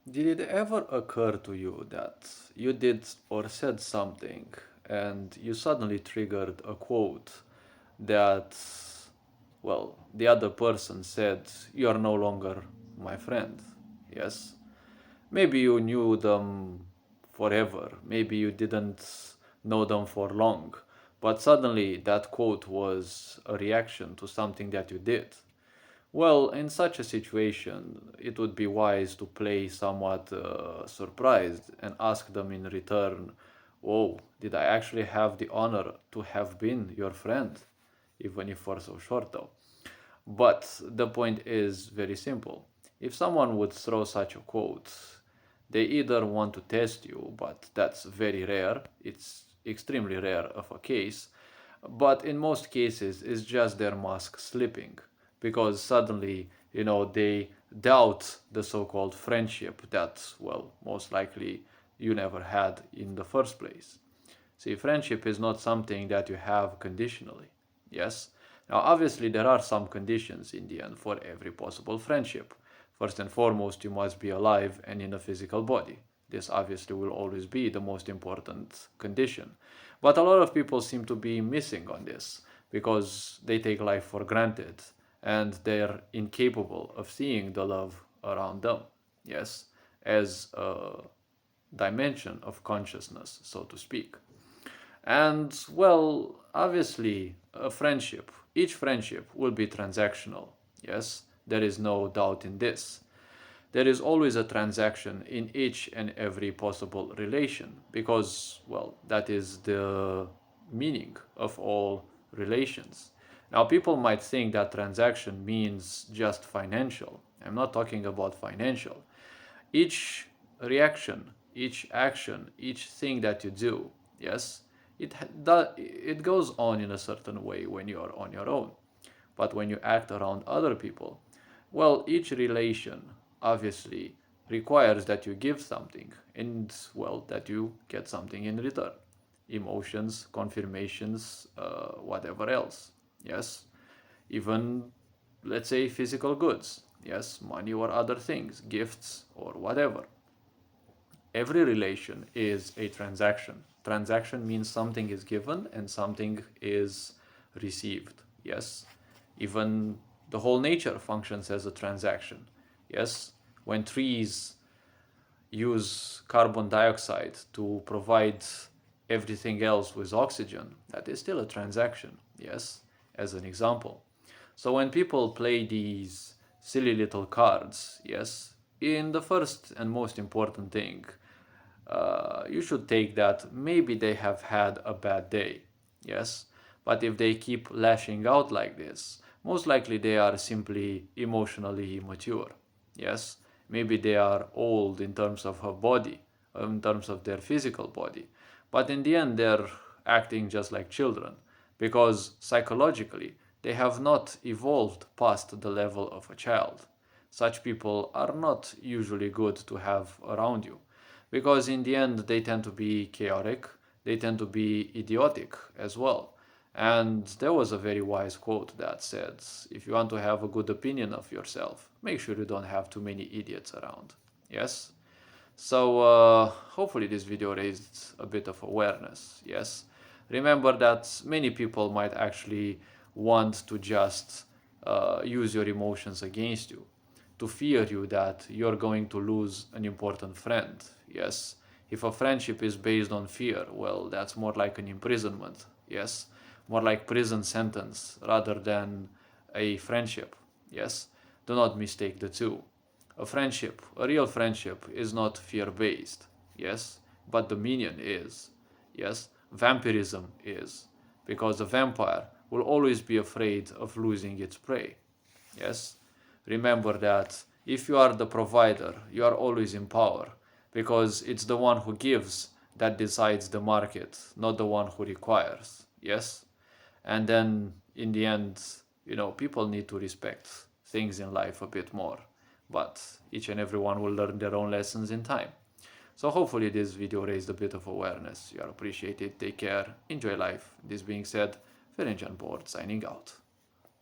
Did it ever occur to you that you did or said something and you suddenly triggered a quote that, well, the other person said, "You are no longer my friend"? Yes? Maybe you knew them forever, maybe you didn't know them for long, but suddenly that quote was a reaction to something that you did. Well, in such a situation, it would be wise to play somewhat surprised and ask them in return, "Oh, did I actually have the honor to have been your friend?" Even if for so short, though. But the point is very simple. If someone would throw such a quote, they either want to test you, but that's very rare, it's extremely rare of a case, but in most cases it's just their mask slipping because suddenly, they doubt the so-called friendship that, well, most likely you never had in the first place. See, friendship is not something that you have conditionally. Yes? Now, obviously, there are some conditions in the end for every possible friendship. First and foremost, you must be alive and in a physical body. This obviously will always be the most important condition. But a lot of people seem to be missing on this because they take life for granted and they're incapable of seeing the love around them. Yes? As a dimension of consciousness, so to speak. And well, obviously, each friendship will be transactional. Yes, there is no doubt in this. There is always a transaction in each and every possible relation because, well, that is the meaning of all relations. Now, people might think that transaction means just financial. I'm not talking about financial. Each reaction, each action, each thing that you do, yes, it goes on in a certain way when you are on your own. But when you act around other people, well, each relation obviously requires that you give something and, well, that you get something in return. Emotions, confirmations, whatever else. Yes, even, let's say, physical goods. Yes, money or other things, gifts or whatever. Every relation is a transaction. Transaction means something is given and something is received. Yes, even the whole nature functions as a transaction. Yes, when trees use carbon dioxide to provide everything else with oxygen, that is still a transaction. Yes, as an example. So when people play these silly little cards, yes, in the first and most important thing, you should take that maybe they have had a bad day, yes, but if they keep lashing out like this, most likely they are simply emotionally immature, yes. Maybe they are old in terms of her body, in terms of their physical body, but in the end they're acting just like children because psychologically they have not evolved past the level of a child. Such people are not usually good to have around you because in the end they tend to be chaotic, they tend to be idiotic as well. And there was a very wise quote that said, "If you want to have a good opinion of yourself, make sure you don't have too many idiots around." Yes? So hopefully this video raised a bit of awareness. Yes? Remember that many people might actually want to just use your emotions against you, to fear you that you're going to lose an important friend. Yes? If a friendship is based on fear, well, that's more like an imprisonment. Yes? More like prison sentence rather than a friendship. Yes? Do not mistake the two. A friendship, a real friendship, is not fear based, yes, but dominion is, yes, vampirism is, because a vampire will always be afraid of losing its prey, yes. Remember that if you are the provider, you are always in power, because it's the one who gives that decides the market, not the one who requires, yes. And then in the end, people need to respect things in life a bit more, but each and everyone will learn their own lessons in time. So hopefully this video raised a bit of awareness. You are appreciated. Take care. Enjoy life. This being said, Ferenc Board signing out.